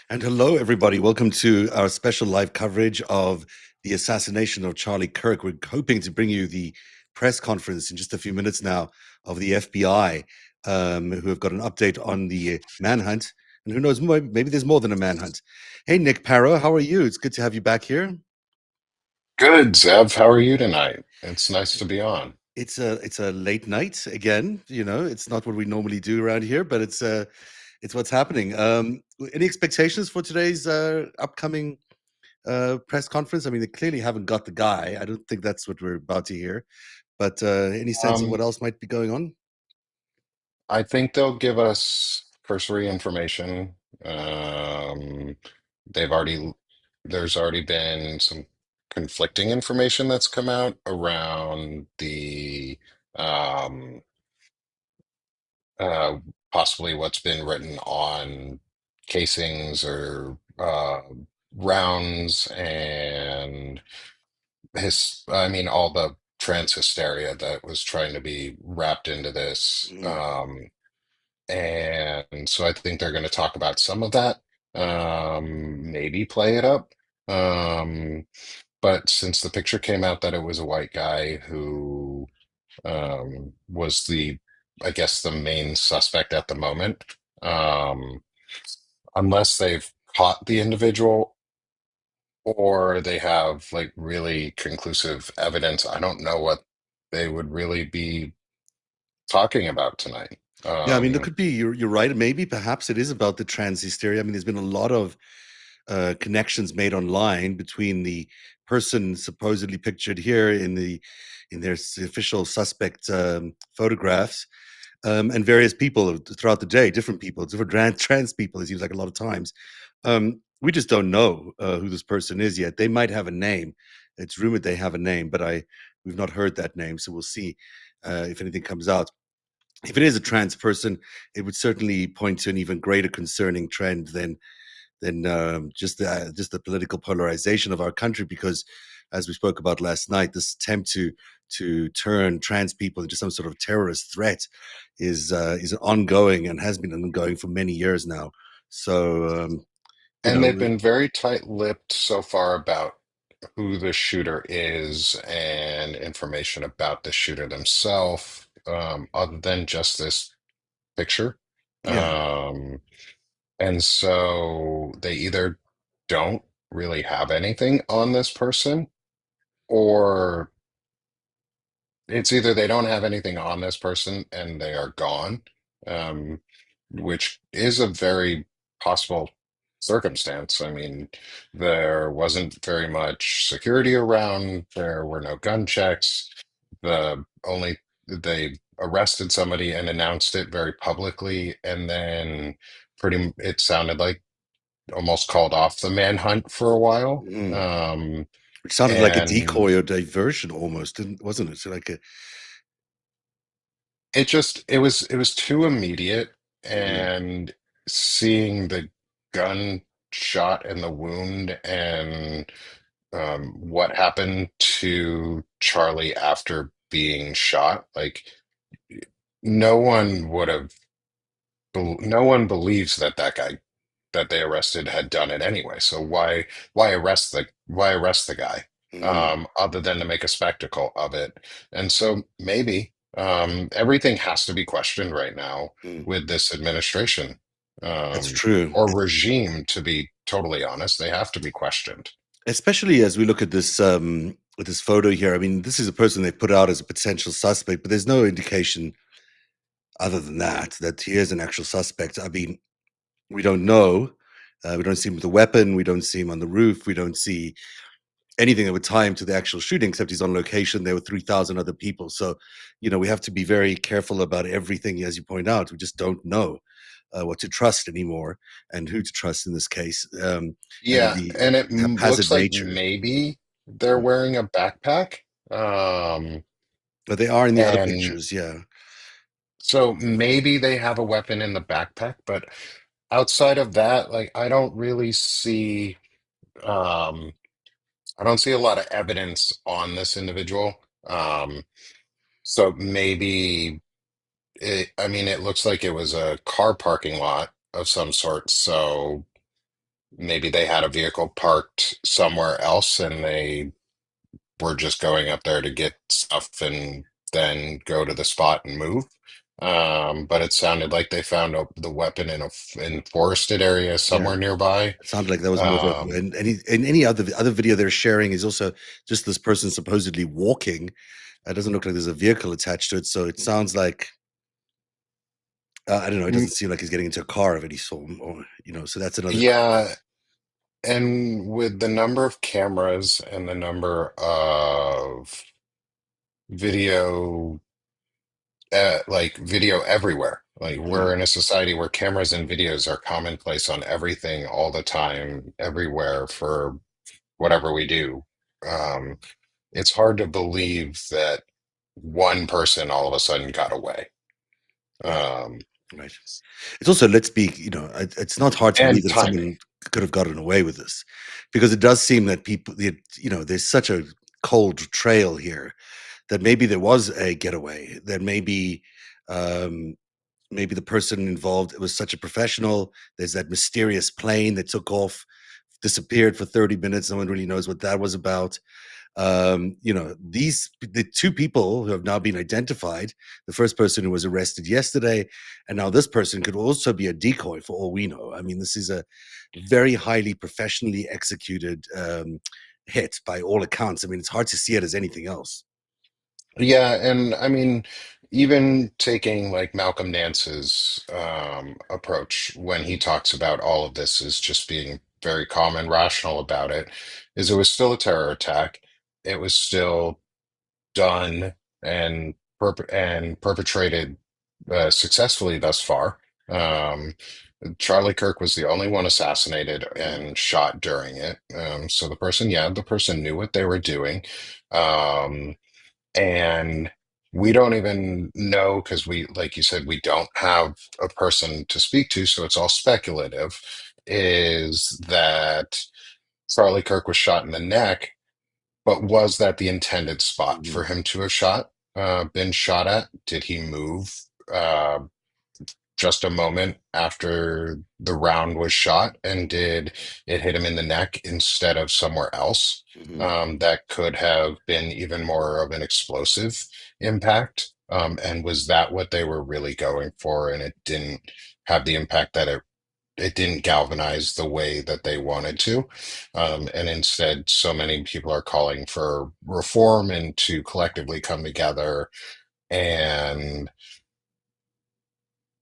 And hello, everybody. Welcome to our special live coverage of the assassination of Charlie Kirk. We're hoping to bring you the press conference in just a few minutes now of the FBI, who have got an update on the manhunt. And who knows, maybe there's more than a manhunt. Hey, Nick Paro, how are you? It's good to have you back here. Good, Zev. How are you tonight? It's nice to be on. It's a late night again. It's not what we normally do around here, but it's what's happening. Any expectations for today's upcoming press conference? I mean, they clearly haven't got the guy. I don't think that's what we're about to hear. But any sense of what Um, else might be going on? I think they'll give us cursory information. Um, they've already, there's already been some conflicting information that's come out around the um, uh, possibly what's been written on casings or rounds and I mean, all the trans hysteria that was trying to be wrapped into this. Mm, And so I think they're going to talk about some of that, maybe play it up. Um, but since the picture came out that it was a white guy who was I guess, the main suspect at the moment, um, unless they've caught the individual or they have like really conclusive evidence. I don't know what they would really be talking about tonight. yeah, I mean, there could be. You're right. Maybe, perhaps, it is about the trans hysteria. I mean, there's been a lot of connections made online between the person supposedly pictured here in their official suspect photographs, and various people throughout the day, different people, different trans people. It seems like a lot of times. We just don't know who this person is yet. They might have a name. It's rumored they have a name, but we've not heard that name. So we'll see if anything comes out. If it is a trans person, it would certainly point to an even greater concerning trend than just the political polarization of our country. Because, as we spoke about last night, this attempt to turn trans people into some sort of terrorist threat is ongoing and has been ongoing for many years now. So you and they've know, been very tight-lipped so far about who the shooter is and information about the shooter themselves, other than just this picture. yeah. Um, and so they either don't really have anything on this person, or it's either they don't have anything on this person and they are gone, um, which is a very possible circumstance. I mean, there wasn't very much security around, there were no gun checks. They arrested somebody and announced it very publicly, and then it sounded like almost called off the manhunt for a while. Mhm. Which sounded like a And decoy or diversion almost, wasn't it? So like a it was too immediate, mhm, and seeing the gun shot and the wound and what happened to Charlie after being shot, like no one would have no one believes that that guy that they arrested had done it anyway. So why arrest the guy, mhm. other than to make a spectacle of it? And so maybe everything has to be questioned right now Mm. with this administration, That's um, true. or regime. To be totally honest, they have to be questioned. Especially as we look at this with this photo here. I mean, this is a person they put out as a potential suspect, but there's no indication other than that he is an actual suspect. I mean, we don't know. We don't see him with a weapon. We don't see him on the roof. We don't see anything that would tie him to the actual shooting, except he's on location. There were 3,000 other people. So, we have to be very careful about everything, as you point out. We just don't know what to trust anymore and who to trust in this case, and Yeah, the and it haphazard looks like nature. maybe they're wearing a backpack. Um, But they are in the other and pictures, yeah. So maybe they have a weapon in the backpack, but outside of that, like um I don't see a lot of evidence on this individual. So maybe I mean, it looks like it was a car parking lot of some sort. So maybe they had a vehicle parked somewhere else and they were just going up there to get stuff and then go to the spot and move. But it sounded like they found the weapon in in forested area Yeah. somewhere nearby. It sounded like that was more of a, Um, and any other video they're sharing is also just this person supposedly walking. It doesn't look like there's a vehicle attached to it, so it sounds like I don't know. It m- doesn't seem like he's getting into a car of any sort, or so that's another clue. yeah, and with the number of cameras and the number of video, like video everywhere. Like Mhm. we're in a society where cameras and videos are commonplace on everything all the time, everywhere for whatever we do. Um, it's hard to believe that one person all of a sudden got away. Right, Um, right. It's also, let's be, it's not hard to believe and that timing. someone could have gotten away with this, because it does seem that there's such a cold trail here that maybe there was a getaway, that um, maybe the person involved was such a professional. There's that mysterious plane that took off, disappeared for 30 minutes. No one really knows what that was about. The two people who have now been identified, the first person who was arrested yesterday, and now this person could also be a decoy for all we know. I mean, this is a very highly professionally executed hit by all accounts. I mean, it's hard to see it as anything else. Yeah, and I mean, even taking like Malcolm Nance's approach when he talks about all of this is just being very calm and rational about it, is it was still a terror attack. It was still done and perpetrated successfully thus far. Um, Charlie Kirk was the only one assassinated Mhm, and shot during it. So the person knew what they were doing. Um, and we don't even know because like you said, we don't have a person to speak to, so it's all speculative. Is that Charlie Kirk was shot in the neck, but was that the intended spot mhm, for him to have been shot at? Did he move uh, just a moment after the round was shot, and did it hit him in the neck instead of somewhere else? mhm. That could have been even more of an explosive impact. And was that what they were really going for? And it didn't have the impact that it didn't galvanize the way that they wanted to. And instead, so many people are calling for reform and to collectively come together. And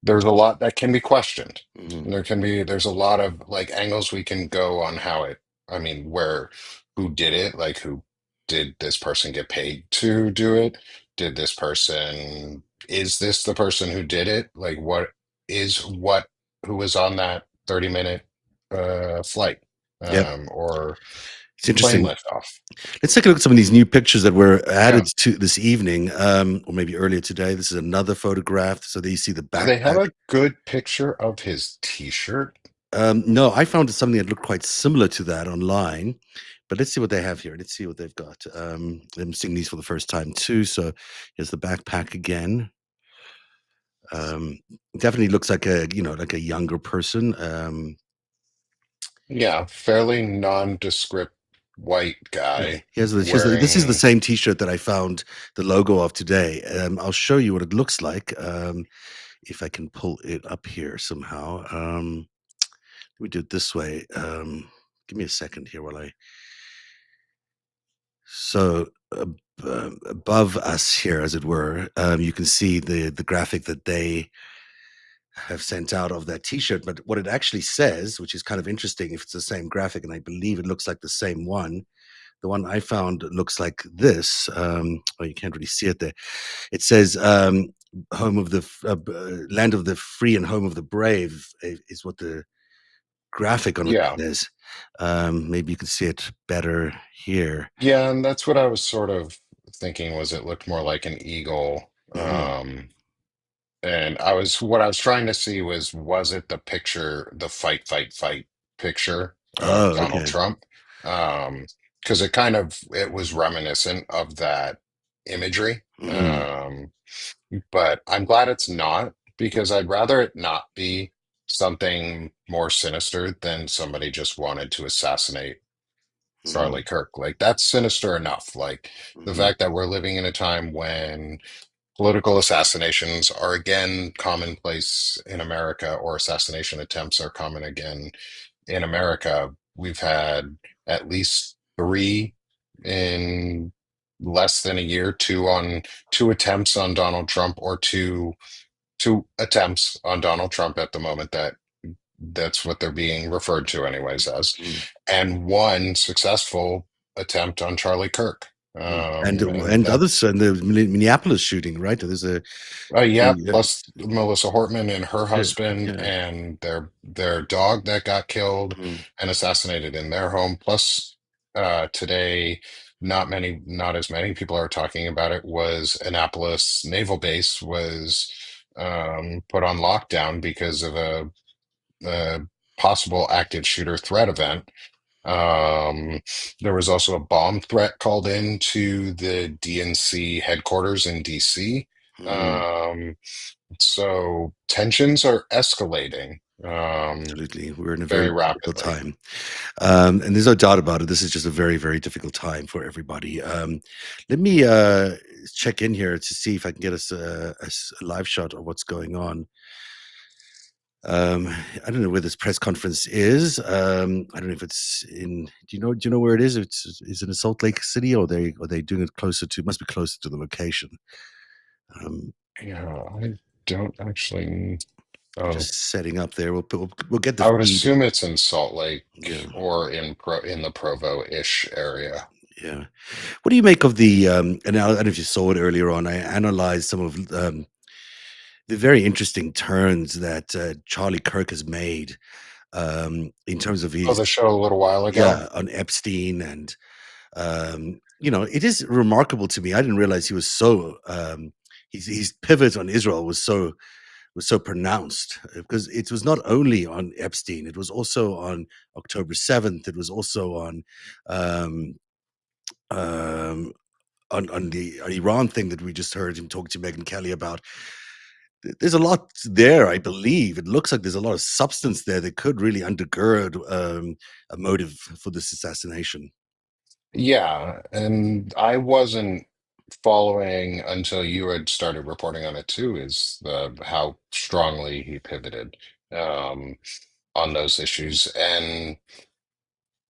there's a lot that can be questioned. Mhm. There's a lot of like angles we can go on how I mean, who did it? Like, did this person get paid to do it? Is this the person who did it? Like, who was on that 30-minute flight Yep. or It's plane interesting. liftoff? Let's take a look at some of these new pictures that were Yeah. added to this evening, or maybe earlier today. This is another photograph. So there you see the Do they have backpack. a good picture of his t-shirt? No, I found something that looked quite similar to that online, but let's see what they have here. Let's see what they've got. I'm seeing these for the first time too. So here's the backpack again. Um, Definitely looks like like a younger person. Yeah, fairly nondescript white Yeah, guy this is the wearing. same T-shirt that I found the logo of today. I'll show you what it looks like if I can pull it up here somehow. We do it this way. Give me a second here while I. So above us here, as it were, you can see the graphic that they have sent out of that T-shirt. But what it actually says, which is kind of interesting, if it's the same graphic, and I believe it looks like the same one. The one I found looks like this. Oh, you can't really see it there. It says, "Home of the land of the free and home of the brave," is what the graphic on it Yeah. says. Maybe you can see it better here. Yeah, and that's what I was sort of thinking was it looked more like an eagle. Mhm. And what I was trying to see was it the picture, the fight picture of Oh, Donald okay. Trump? Because it was reminiscent of that imagery. Mhm. But I'm glad it's not because I'd rather it not be something more sinister than somebody just wanted to assassinate Mhm, Charlie Kirk. Like that's sinister enough. Like the mhm, fact that we're living in a time when political assassinations are again commonplace in America, or assassination attempts are common again in America. We've had at least three in less than a year, two attempts on Donald Trump, or two attempts on Donald Trump at the moment, that's what they're being referred to anyways as, mhm, and one successful attempt on Charlie Kirk. mhm. And And that others, and the Minneapolis shooting, right? There's a Yeah, the plus Melissa Hortman and her yeah, husband yeah. and their dog that got killed Mhm, and assassinated in their home. Plus, today, not as many people are talking about it, was Annapolis Naval Base was put on lockdown because of a possible active shooter threat event. Um, there was also a bomb threat called in to the DNC headquarters in DC. mhm. Um, so tensions are escalating Absolutely. We're in a very very difficult rapidly. time. And there's no doubt about it. This is just a very, very difficult time for everybody. Let me check in here to see if I can get us a live shot of what's going on. I don't know where this press conference is. I don't know if it's in. Do you know where it is? Is it in Salt Lake City, or are they doing it closer to? Must be closer to the location. Um, Yeah, I don't actually. they're Oh, just setting up there. We'll get the I would feed. assume it's in Salt Lake Yeah, or in the Provo-ish area. yeah. What do you make of the? And I don't know if you saw it earlier on. I analyzed some of the very interesting turns that Charlie Kirk has made in terms of Oh, his, the show a little while ago. yeah, on Epstein. And it is remarkable to me. I didn't realize he was so his pivot on Israel was so pronounced, because it was not only on Epstein, it was also on October 7th, it was also um, um, on the Iran thing that we just heard him talk to Megyn Kelly about. There's a lot there, I believe. It looks like there's a lot of substance there that could really undergird a motive for this assassination. Yeah, and I wasn't following until you had started reporting on it too, is the how strongly he pivoted um, on those issues. And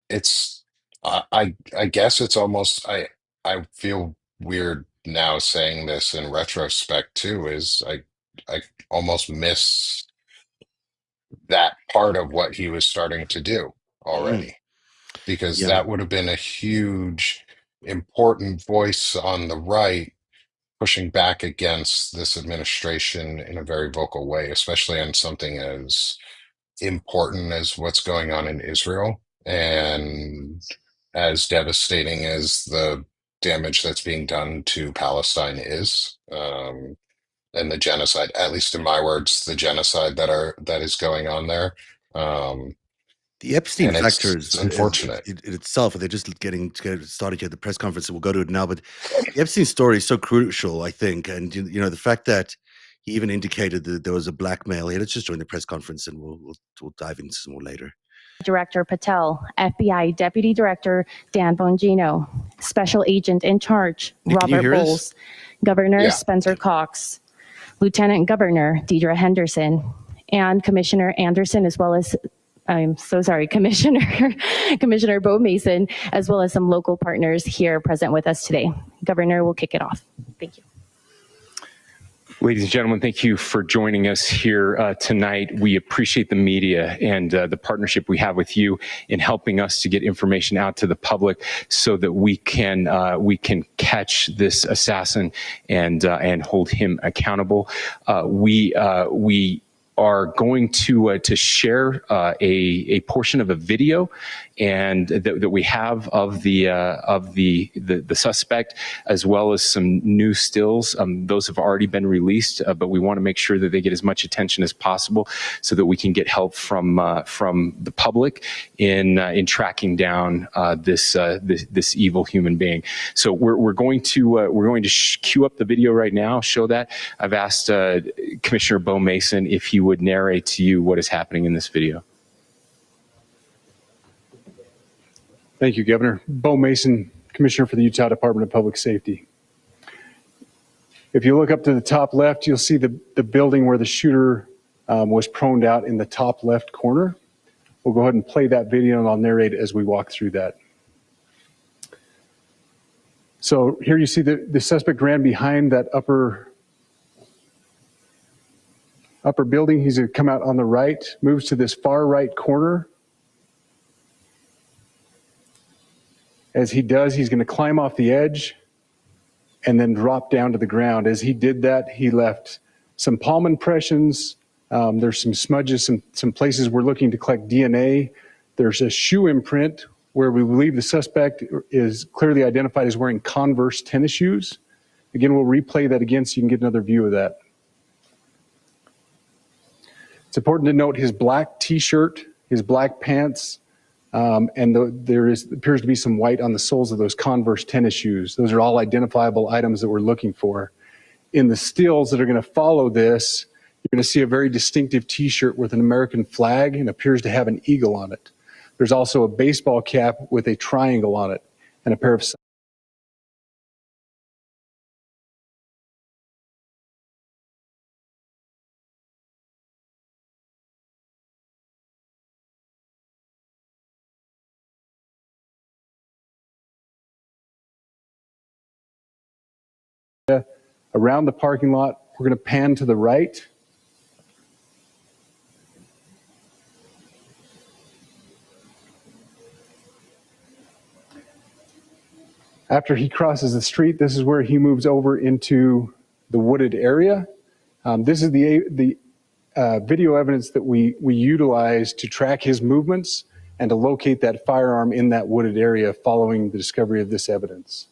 it's I guess it's almost I feel weird now saying this in retrospect too, is I almost miss that part of what he was starting to do Mm, already, because yeah. that would have been a huge important voice on the right pushing back against this administration in a very vocal way, especially on something as important as what's going on in Israel, and as devastating as the damage that's being done to Palestine is, and the genocide, at least in my words, the genocide that is going on there. Um, The Epstein and factor it's unfortunate. in itself, they're just getting to get started here at the press conference, and we'll go to it now. But the Epstein story is so crucial, I think. And, the fact that he even indicated that there was a blackmail. Here, let's just join the press conference, and we'll dive into some more later. Director Patel, FBI Deputy Director Dan Bongino, Special Agent in Charge Nick, can you Robert hear us? Bowles, Governor Yeah. Spencer Cox, Lieutenant Governor Deidre Henderson, and Commissioner Anderson, as well as Commissioner Bo Mason, as well as some local partners here present with us today. Governor will kick it off. Thank you. Ladies and gentlemen, thank you for joining us here tonight. We appreciate the media and the partnership we have with you in helping us to get information out to the public so that we can catch this assassin and hold him accountable. We are going to share a portion of a video and that we have of the suspect, as well as some new stills. Those have already been released, but we want to make sure that they get as much attention as possible so that we can get help from the public in tracking down this evil human being. So we're going to cue up the video right now, show that. I've asked Commissioner Bo Mason if he would narrate to you what is happening in this video. Thank you, Governor. Bo Mason, Commissioner for the Utah Department of Public Safety. If you look up to the top left, you'll see the building where the shooter was proned out in the top left corner. We'll go ahead and play that video and I'll narrate as we walk through that. So here you see the suspect ran behind that upper building. He's going to come out on the right, moves to this far right corner. As he does, he's going to climb off the edge and then drop down to the ground. As he did that, he left some palm impressions. There's some smudges, some places we're looking to collect DNA. There's a shoe imprint where we believe the suspect is clearly identified as wearing Converse tennis shoes. Again, we'll replay that again so you can get another view of that. It's important to note his black t-shirt, his black pants, and there appears to be some white on the soles of those Converse tennis shoes. Those are all identifiable items that we're looking for. In the stills that are going to follow this, you're going to see a very distinctive t-shirt with an American flag and appears to have an eagle on it. There's also a baseball cap with a triangle on it and a pair of around the parking lot. We're going to pan to the right. After he crosses the street, this is where he moves over into the wooded area. This is the video evidence that we utilize to track his movements and to locate that firearm in that wooded area following the discovery of this evidence.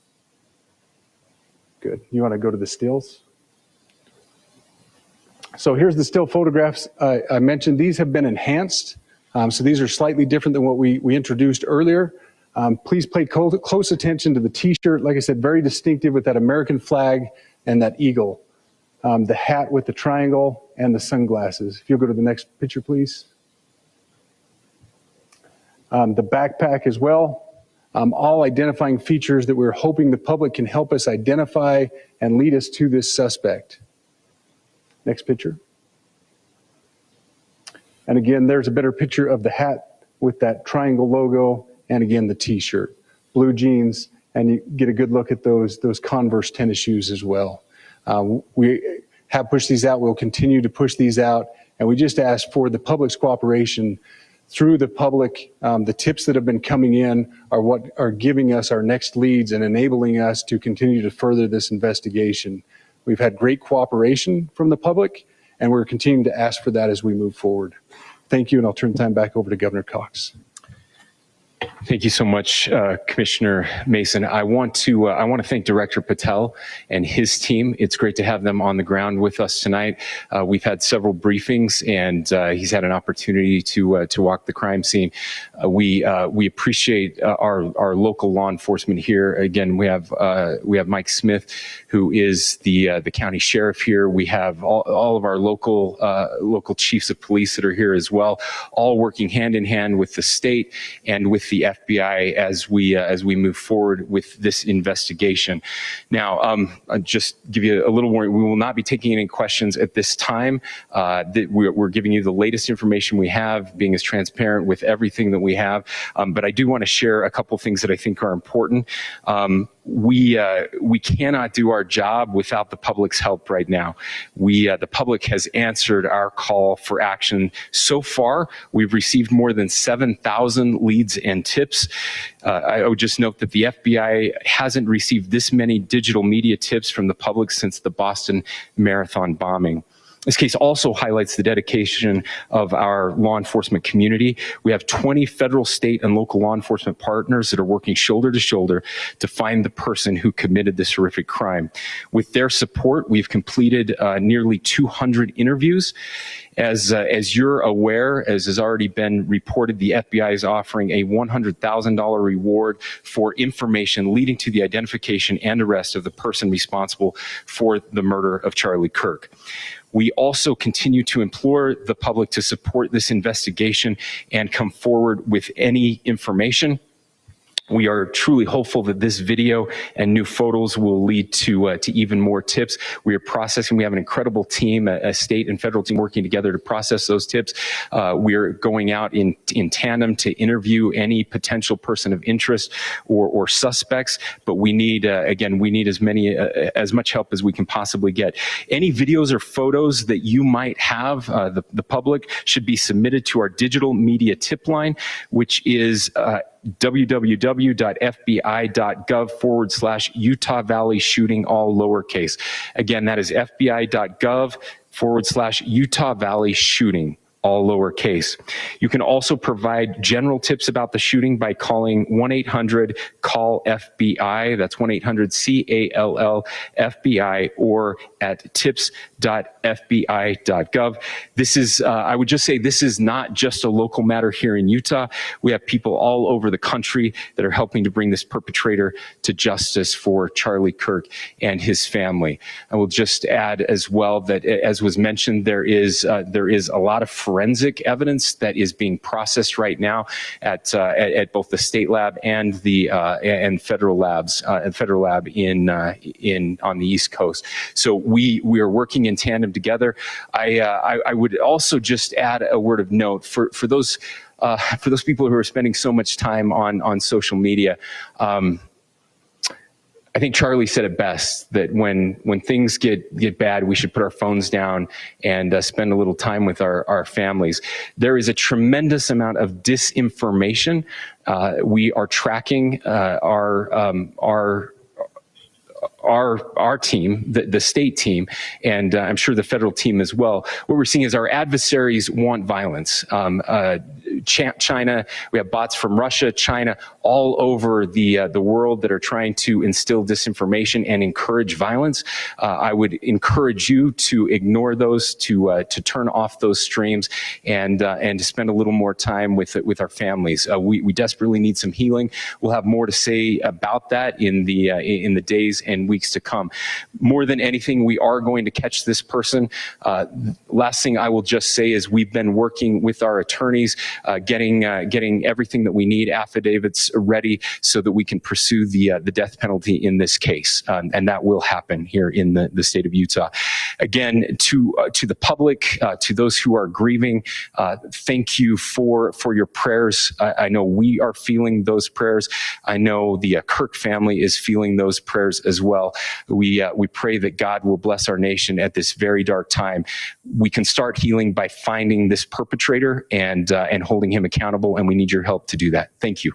Good. You want to go to the stills? So here's the still photographs I mentioned. These have been enhanced. So these are slightly different than what we introduced earlier. Please pay close attention to the t-shirt. Like I said, very distinctive with that American flag and that eagle. The hat with the triangle and the sunglasses. If you'll go to the next picture, please. The backpack as well. All identifying features that we're hoping the public can help us identify and lead us to this suspect. Next picture. And again, there's a better picture of the hat with that triangle logo, and again, the t-shirt. Blue jeans, and you get a good look at those Converse tennis shoes as well. We have pushed these out. We'll continue to push these out, and we just ask for the public's cooperation through the public. The tips that have been coming in are what are giving us our next leads and enabling us to continue to further this investigation. We've had great cooperation from the public, and we're continuing to ask for that as we move forward. Thank you, and I'll turn the time back over to Governor Cox. Thank you so much, Commissioner Mason. I want to thank Director Patel and his team. It's great to have them on the ground with us tonight. We've had several briefings, and he's had an opportunity to walk the crime scene. We appreciate our local law enforcement here. Again, we have Mike Smith, who is the county sheriff here. We have all of our local chiefs of police that are here as well, all working hand in hand with the state and with the FBI as we move forward with this investigation. Now, I'll just give you a little warning. We will not be taking any questions at this time. We're giving you the latest information we have, being as transparent with everything that we have. But I do want to share a couple things that I think are important. We cannot do our job without the public's help right now. The public has answered our call for action. So far, we've received more than 7,000 leads and tips. I would just note that the FBI hasn't received this many digital media tips from the public since the Boston Marathon bombing. This case also highlights the dedication of our law enforcement community. We have 20 federal, state, and local law enforcement partners that are working shoulder to shoulder to find the person who committed this horrific crime. With their support, we've completed nearly 200 interviews, As you're aware, as has already been reported, the FBI is offering a $100,000 reward for information leading to the identification and arrest of the person responsible for the murder of Charlie Kirk. We also continue to implore the public to support this investigation and come forward with any information. We are truly hopeful that this video and new photos will lead to even more tips. We are processing. We have an incredible team, a state and federal team working together to process those tips. We are going out in tandem to interview any potential person of interest or suspects. But we need, again, we need as much help as we can possibly get. Any videos or photos that you might have, the public, should be submitted to our digital media tip line, which is www.fbi.gov/Utah Valley shooting, all lowercase. Again, that is fbi.gov/Utah Valley shooting, all lowercase. You can also provide general tips about the shooting by calling 1-800-CALL-FBI. That's 1-800-CALL-FBI, or at tips.fbi.gov. This is, I would just say, this is not just a local matter here in Utah. We have people all over the country that are helping to bring this perpetrator to justice for Charlie Kirk and his family. I will just add as well that, as was mentioned, there is a lot of forensic evidence that is being processed right now at both the state lab and the federal labs, federal lab in on the East Coast. So we are working in tandem together. I would also just add a word of note for those people who are spending so much time on social media. I think Charlie said it best, that when things get bad, we should put our phones down and spend a little time with our families. There is a tremendous amount of disinformation. We are tracking our team, the state team, and I'm sure the federal team as well. What we're seeing is our adversaries want violence. China, we have bots from Russia, China, all over the world that are trying to instill disinformation and encourage violence. I would encourage you to ignore those, to turn off those streams, and to spend a little more time with our families. We desperately need some healing. We'll have more to say about that in the days and weeks to come. More than anything, we are going to catch this person. Last thing I will just say is we've been working with our attorneys, getting everything that we need, affidavits ready, so that we can pursue the death penalty in this case, and that will happen here in the state of Utah. Again, to the public, to those who are grieving, thank you for your prayers. I know we are feeling those prayers. I know the Kirk family is feeling those prayers as well. We pray that God will bless our nation at this very dark time. We can start healing by finding this perpetrator and holding him accountable, and we need your help to do that. Thank you.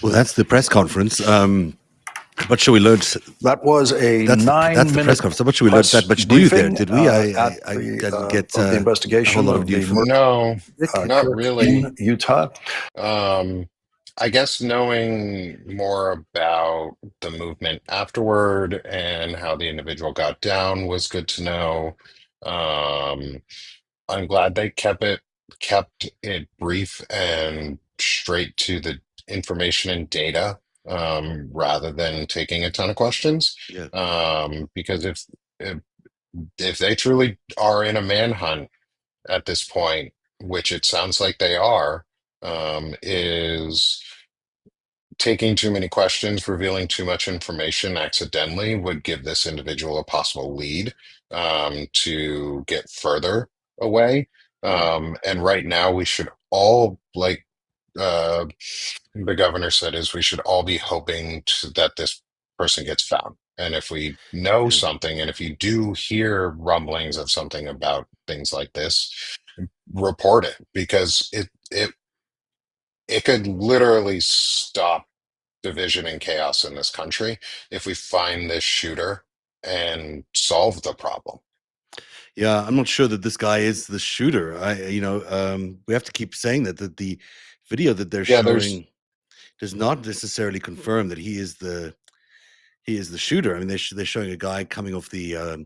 Well, that's the press conference. What shall we learn? That was a That's the press conference. How much should we learn that much news there? Did we? I didn't get the investigation a whole lot of of the news. murder No, not Kirk really. in Utah. I guess knowing more about the movement afterward and how the individual got down was good to know. I'm glad they kept it brief and straight to the information and data, rather than taking a ton of questions. Yeah. Because if they truly are in a manhunt at this point, which it sounds like they are, is taking too many questions, revealing too much information accidentally would give this individual a possible lead, to get further away. And right now, we should all, like the governor said, is we should all be hoping that this person gets found. And if we know Yeah. something, and if you do hear rumblings of something about things like this, report it, because it could literally stop division and chaos in this country if we find this shooter and solve the problem. Yeah, I'm not sure that this guy is the shooter. We have to keep saying that the video that they're Yeah, there's showing does not necessarily confirm that he is the shooter. I mean, they're showing a guy coming off the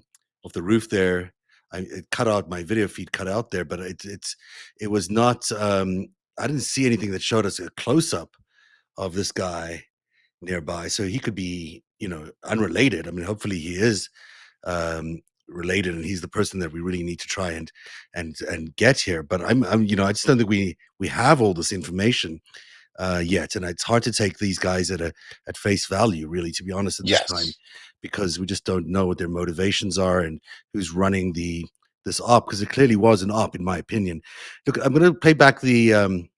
roof there. It cut out, my video feed cut out there, but it was not. I didn't see anything that showed us a close up of this guy nearby, so he could be, unrelated. I mean, hopefully he is related, and he's the person that we really need to try and get here. But I just don't think we have all this information yet, and it's hard to take these guys at face value, really, to be honest, at this time, yes. because we just don't know what their motivations are and who's running this op, because it clearly was an op, in my opinion. Look, I'm going to play back the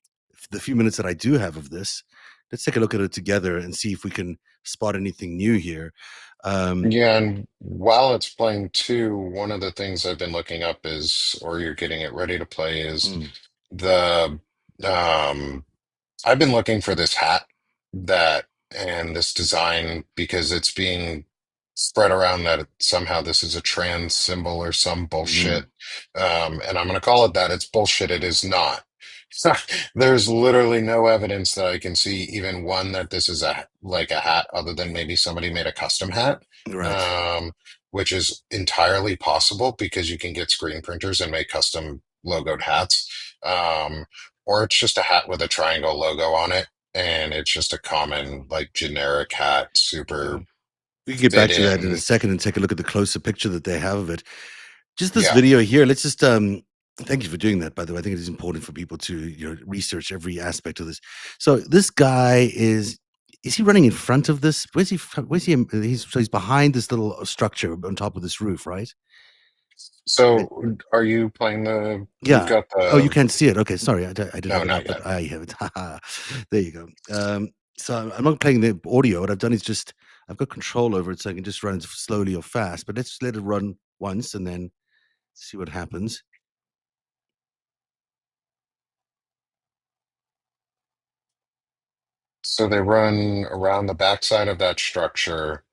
few minutes that I do have of this. Let's take a look at it together and see if we can spot anything new here. Yeah, and while it's playing too, one of the things I've been looking up is, or you're getting it ready to play, is mm, the I've been looking for this hat that and this design because it's being spread around that somehow this is a trans symbol or some mhm. bullshit. And I'm going to call it that. It's bullshit. It is not. There's literally no evidence that I can see, even one, that this is a hat, other than maybe somebody made a custom hat, Right. um, which is entirely possible because you can get screen printers and make custom logoed hats. Or it's just a hat with a triangle logo on it, and it's just a common, like, generic hat, Yeah. super We can get fit back to that in a in. second and take a look at the closer picture that they have of it. Just this Yeah. video here, let's just thank you for doing that, by the way. I think it is important for people to, research every aspect of this. So this guy is he running in front of this? He's behind this little structure on top of this roof, right? Right? So are you playing you've Yeah. got Oh, you the, can't see it. Okay, sorry. I did no, have it not up, but yet. I have it. There you go. So I'm not playing the audio. What I've done is just I've got control over it, so I can just run it slowly or fast. But let's let it run once and then see what happens. So they run around the backside of that structure,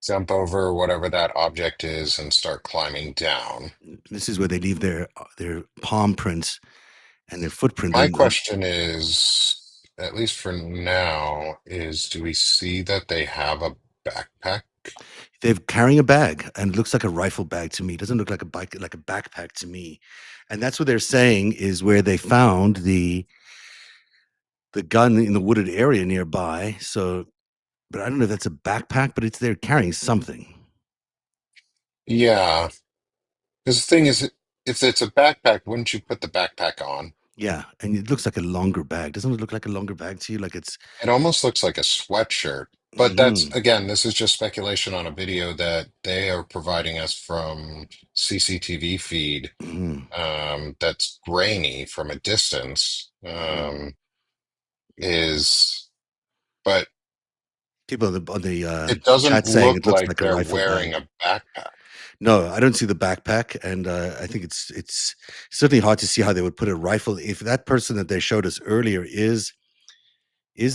jump over whatever that object is, and start climbing down. This is where they leave their palm prints and their footprint. My And question is, at least for now, is do we see that they have a backpack? they're carrying a bag, and it looks like a rifle bag to me. It doesn't look like a bike, like a backpack to me. And that's what they're saying is where they found the gun in the wooded area nearby. So, but I don't know if that's a backpack, but they're carrying something. Yeah, because the thing is, if it's a backpack, wouldn't you put the backpack on? Yeah, and it looks like a longer bag. Doesn't it look like a longer bag to you? Like it's It almost looks like a sweatshirt, but that's, mhm, again, this is just speculation on a video that they are providing us from CCTV feed, mhm, that's grainy from a distance, mhm. is, but People on the it chat doesn't saying look it looks like like a they're rifle wearing bag. a backpack. No, I don't see the backpack, and I think it's certainly hard to see how they would put a rifle. If that person that they showed us earlier is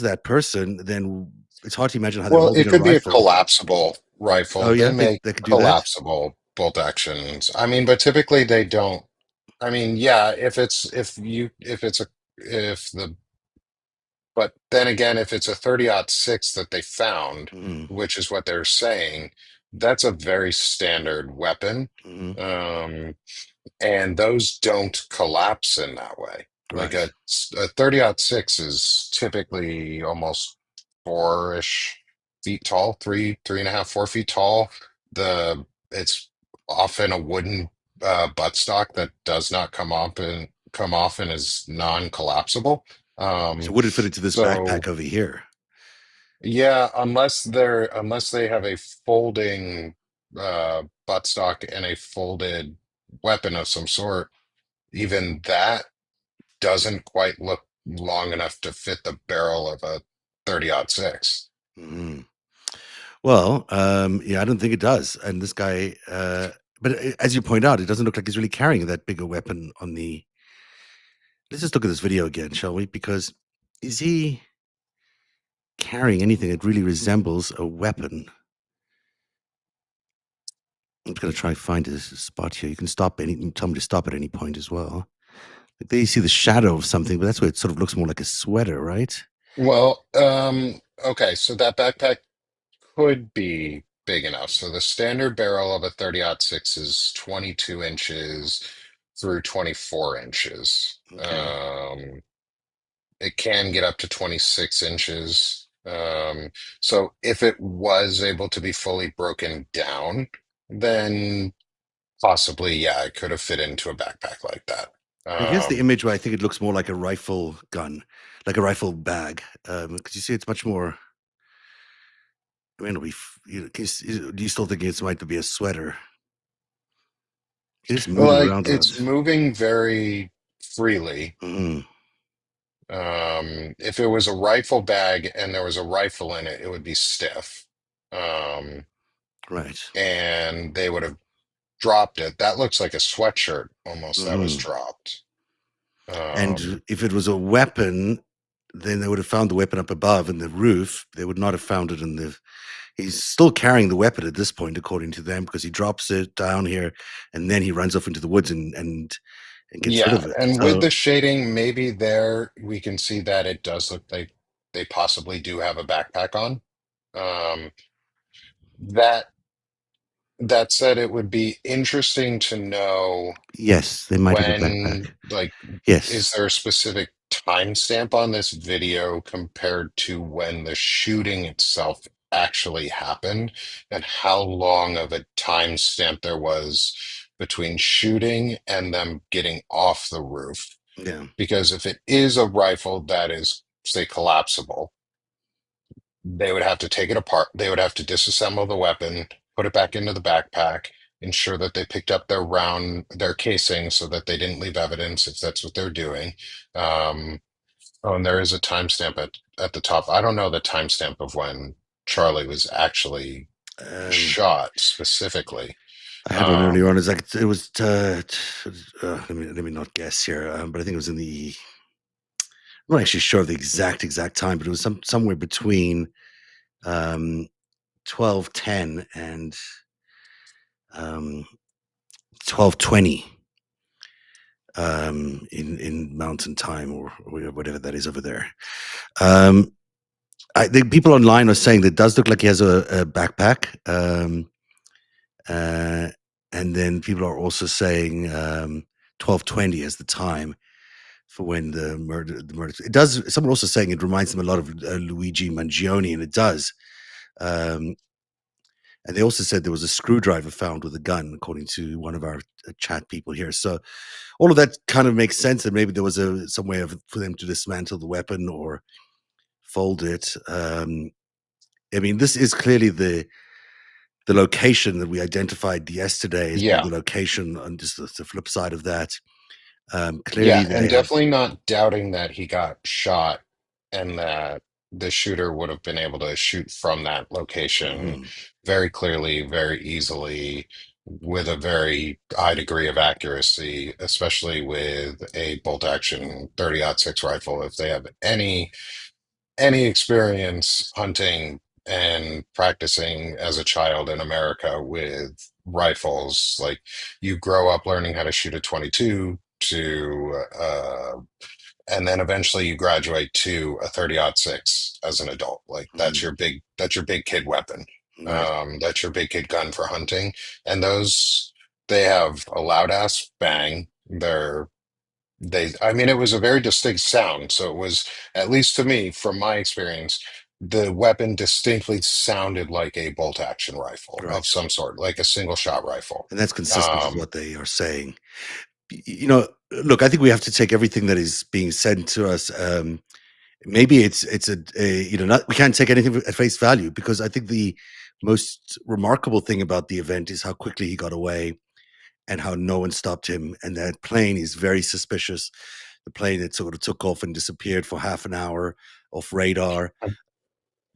that person, then it's hard to imagine how they're Well, holding it a could be a rifle. collapsible Oh rifle. They yeah, make they could do that. collapsible bolt actions. I mean, but typically they don't. I mean, yeah, if it's a if the but then again, if it's a 30-06 that they found, Mhm, which is what they're saying, that's a very standard weapon. mhm. Um, and those don't collapse in that way. Like Right. a 30-06 is typically almost 4-ish feet tall, three and a half, 4 feet tall. It's often a wooden buttstock that does not come off and is non-collapsible. So Um, would it fit into this so backpack over here? yeah, unless they have a folding buttstock and a folded weapon of some sort, even that doesn't quite look long enough to fit the barrel of a 30-06. Mhm. Well, yeah, I don't think it does. And this guy, but as you point out, it doesn't look like he's really carrying that bigger weapon on the. Let's just look at this video again, shall we? Because is he carrying anything that really resembles a weapon? I'm just going to try to find his spot here. You can stop tell me to stop at any point as well. There you see the shadow of something, but that's where it sort of looks more like a sweater, right? Well, okay, so that backpack could be big enough. So the standard barrel of a 30-06 is 22 inches through 24 inches. Okay. It can get up to 26 inches. So if it was able to be fully broken down, then possibly, yeah, it could have fit into a backpack like that. Now, here's the Um, image where I think it looks more like a rifle gun, like a rifle bag. Because you see, it's much more. I mean, it'll be. Do you still think it's might be a sweater? It is moving like around a it's lot. moving very freely. Hmm. If it was a rifle bag and there was a rifle in it, it would be stiff. Um, Right. and they would have dropped it. That looks like a sweatshirt almost that was Hmm. dropped. Um, And if it was a weapon, then they would have found the weapon up above in the roof. They would not have found it in the. He's still carrying the weapon at this point, according to them, because he drops it down here, and then he runs off into the woods and gets rid yeah, of it. and with So the shading, maybe there we can see that it does look like they possibly do have a backpack on. Um, that that said, it would be interesting to know yes, they might have a backpack. when, like, is Yes. there a specific timestamp on this video compared to when the shooting itself actually happened, and how long of a timestamp there was between shooting and them getting off the roof? Yeah. Because if it is a rifle that is, say, collapsible, they would have to take it apart. They would have to disassemble the weapon, put it back into the backpack, ensure that they picked up their casing so that they didn't leave evidence if that's what they're doing. Um, oh, and there is a timestamp at the top. I don't know the timestamp of when Charlie was actually Um, shot specifically. I had one Um, earlier on. It's like it was. Let me not guess here, but I think it was in the. I'm not actually sure of the exact time, but it was somewhere between um, 12:10 and 12:20 in Mountain Time or whatever that is over there. Um, I think people online are saying that it does look like he has a backpack. Uh, and then people are also saying 12:20 as the time for when the murder. It does. Someone also saying it reminds them a lot of Luigi Mangione, and it does. Um, and they also said there was a screwdriver found with a gun, according to one of our chat people here. So all of that kind of makes sense. And maybe there was some way for them to dismantle the weapon or fold it. I mean, this is clearly the location that we identified yesterday as being yeah, the location on just the flip side of that. Clearly, yeah, they and have. definitely not doubting that he got shot and that the shooter would have been able to shoot from that location Mhm, very clearly, very easily, with a very high degree of accuracy, especially with a bolt action 30-06 rifle. If they have any experience hunting and practicing as a child in America with rifles, like you grow up learning how to shoot a 22 to and then eventually you graduate to a 30-06 as an adult. Like mhm, that's your big kid weapon. right. That's your big kid gun for hunting. And those, they have a loud ass bang. I mean, it was a very distinct sound. So it was, at least to me, from my experience, the weapon distinctly sounded like a bolt action rifle of Right. some sort, like a single shot rifle. And that's consistent with Um, what they are saying. Look, I think we have to take everything that is being said to us. Maybe it's not we can't take anything at face value because I think the most remarkable thing about the event is how quickly he got away and how no one stopped him. And that plane is very suspicious. The plane that sort of took off and disappeared for half an hour off radar.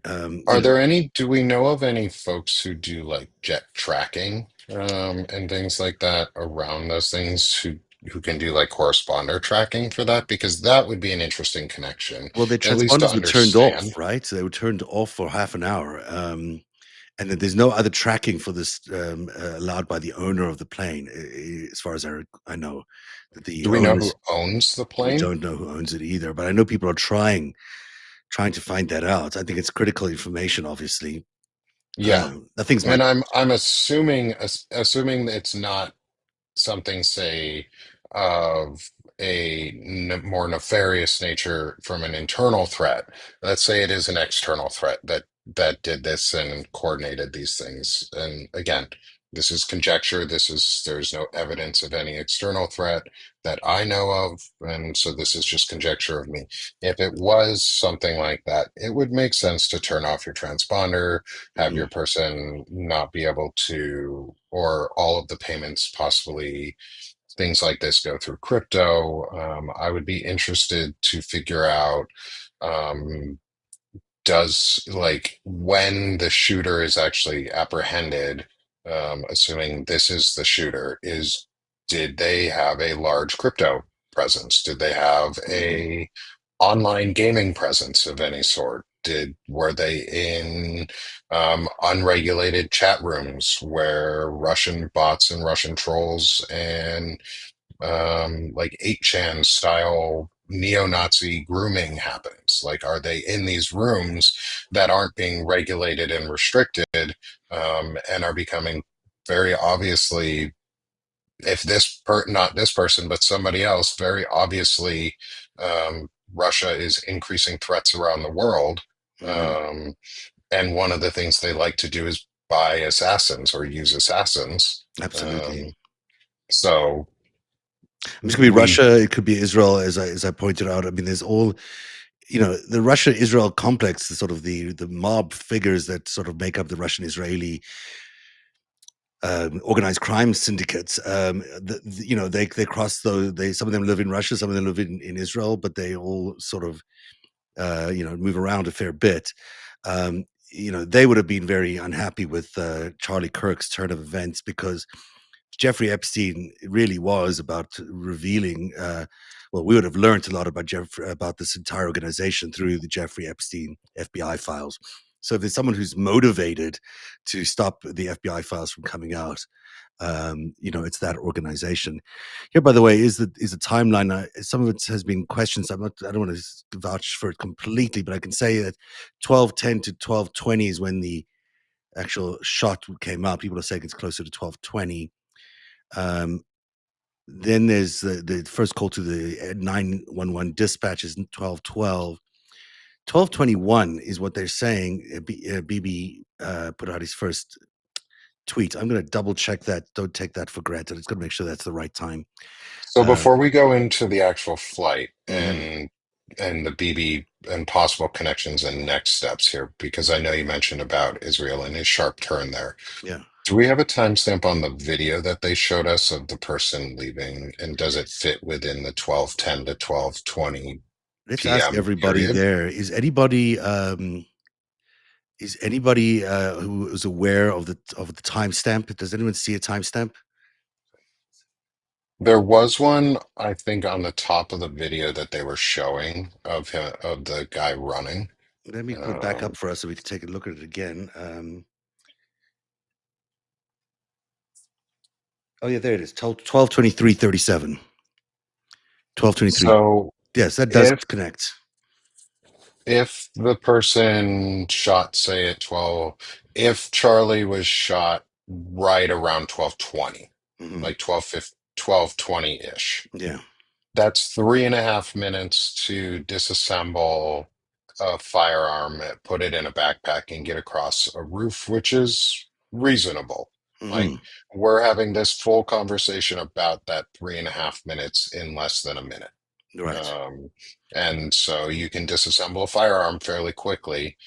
Um, you Are know, there any, do we know of any folks who do like jet tracking and things like that around those things who can do like corresponder tracking for that? Because that would be an interesting connection, well, their at least to transponders were turned off, understand. right? So they were turned off for half an hour. and then there's no other tracking for this allowed by the owner of the plane, as far as I know. That the Do we know who owners, owns the we plane? don't know who owns it either, but I know people are trying to find that out. I think it's critical information, obviously. Yeah. That things And might. I'm assuming it's not something, say, of a more nefarious nature from an internal threat. Let's say it is an external threat that did this and coordinated these things. And again, this is conjecture. There's no evidence of any external threat that I know of, and so this is just conjecture of me. If it was something like that, it would make sense to turn off your transponder, have Mhm, your person not be able to, or all of the payments, possibly things like this, go through crypto. I would be interested to figure out, um, does, like, when the shooter is actually apprehended, assuming this is the shooter, did they have a large crypto presence? Did they have mhm, a online gaming presence of any sort? Were they in unregulated chat rooms where Russian bots and Russian trolls and like 8chan style neo-Nazi grooming happens? Like, are they in these rooms that aren't being regulated and restricted, and are becoming very obviously, if not this person, but somebody else, very obviously, Russia is increasing threats around the world. mhm. Um, and one of the things they like to do is buy assassins or use assassins. Absolutely. Um, so This could be we Russia. It could be Israel, as I pointed out. I mean, there's all, the Russia-Israel complex, the sort of the mob figures that sort of make up the Russian-Israeli organized crime syndicates. They cross those. Some of them live in Russia, some of them live in Israel, but they all sort of move around a fair bit. They would have been very unhappy with Charlie Kirk's turn of events, because Jeffrey Epstein really was about revealing. Well, we would have learned a lot about this entire organization through the Jeffrey Epstein FBI files. So if there's someone who's motivated to stop the FBI files from coming out, it's that organization. Here, by the way, is the timeline. Some of it has been questioned. So I don't want to vouch for it completely, but I can say that 12:10 to 12:20 is when the actual shot came out. People are saying it's closer to 12:20. Then there's the first call to the 911 dispatch is 12:12. 12:21 is what they're saying. BB put out his first tweet. I'm going to double check that. Don't take that for granted. It's going to make sure that's the right time. So Uh, before we go into the actual flight mhm, and the BB and possible connections and next steps here, because I know you mentioned about Israel and his sharp turn there. yeah. Do we have a timestamp on the video that they showed us of the person leaving, and does it fit within the 12:10 to 12:20 Let's ask p.m. everybody period? there. Is anybody who is aware of the timestamp? Does anyone see a timestamp? There was one, I think, on the top of the video that they were showing of him, of the guy running. Let me put it back up Um, for us so we can take a look at it again. Oh yeah, there it is. 12:23:37. 12:23. so Yes, that does if connect. if the person shot, say, at 12, if Charlie was shot right around 12:20, Hmm. like 12:20 ish, Yeah. that's 3.5 minutes to disassemble a firearm, put it in a backpack, and get across a roof, which is reasonable. Hmm. Like, we're having this full conversation about that 3.5 minutes in less than a minute. Right. Um, and so you can disassemble a firearm fairly quickly.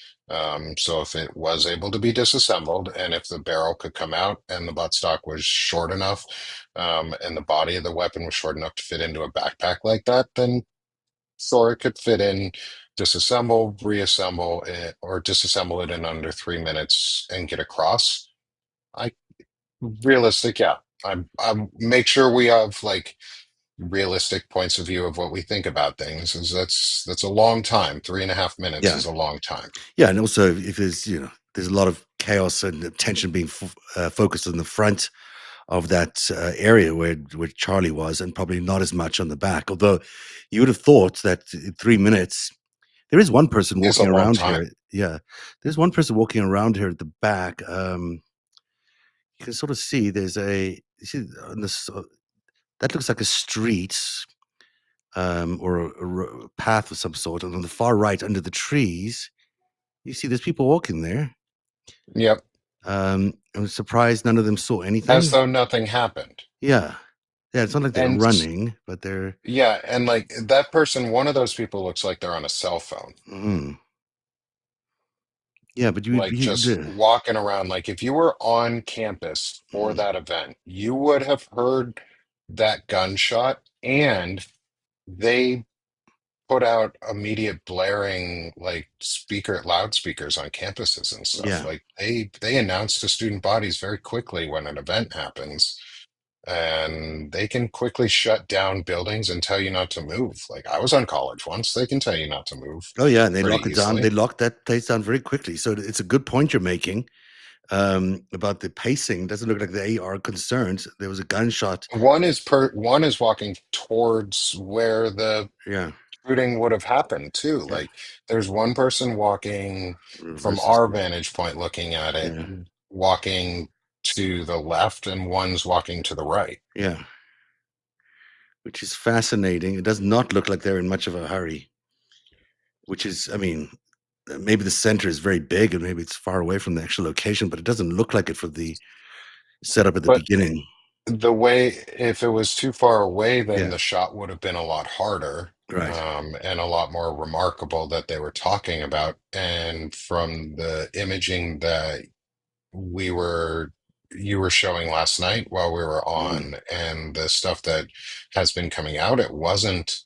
So if it was able to be disassembled, and if the barrel could come out and the buttstock was short enough, and the body of the weapon was short enough to fit into a backpack like that, then sure, it could fit in, disassemble, reassemble it, or disassemble it in under 3 minutes and get across. I Realistic, yeah. I'm make sure we have, like, realistic points of view of what we think about things. Is That's a long time. 3.5 minutes Yeah. is a long time. Yeah, and also if there's there's a lot of chaos and attention being focused on the front of that area where Charlie was, and probably not as much on the back. Although you would have thought that in 3 minutes, there is one person It's a walking long around time. here. Yeah, there's one person walking around here at the back. You can sort of see there's you see on this, that looks like a street, or a path of some sort. And on the far right, under the trees, you see there's people walking there. Yep. I'm surprised none of them saw As anything. though nothing happened. Yeah. Yeah, it's not like they're And running, but they're yeah, and like that person, one of those people looks like they're on a cell phone. mhm. Yeah, but Like just walking around. Like if you were on campus for mhm. that event, you would have heard that gunshot, and they put out immediate blaring like loudspeakers on campuses and stuff. Yeah. Like they announce to student bodies very quickly when an event happens, and they can quickly shut down buildings and tell you not to move. Like I was on college once, they can tell you not to move Oh, yeah, and they pretty lock it down. They easily. lock that place down very quickly. So it's a good point you're making, about the pacing. Doesn't look like they are concerned. There was a gunshot. One is walking towards where the Yeah. shooting would have happened too. Yeah. Like there's one person walking from Reverses. our vantage point looking at it, Yeah. walking to the left, and one's walking to the right. Yeah. Which is fascinating. It does not look like they're in much of a hurry, which is, I mean, maybe the center is very big and maybe it's far away from the actual location, but it doesn't look like it for the setup at the But beginning. the way, if it was too far away, then Yeah. the shot would have been a lot harder, Right. and a lot more remarkable that they were talking about. And from the imaging that we were you were showing last night while we were Mhm. on, and the stuff that has been coming out, it wasn't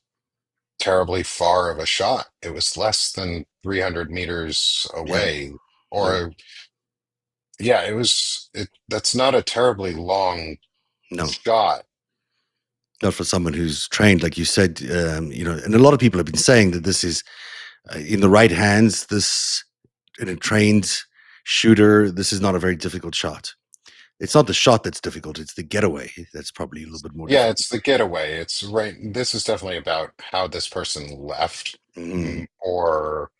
terribly far of a shot. It was less than 300 meters Yeah. away, No. or yeah, that's not a terribly long No. shot. Not for someone who's trained, like you said, and a lot of people have been saying that this is in the right hands. This in a trained shooter, this is not a very difficult shot. It's not the shot that's difficult; it's the getaway that's probably a little bit more Yeah, difficult. it's the getaway. It's right. This is definitely about how this person left, Mhm. or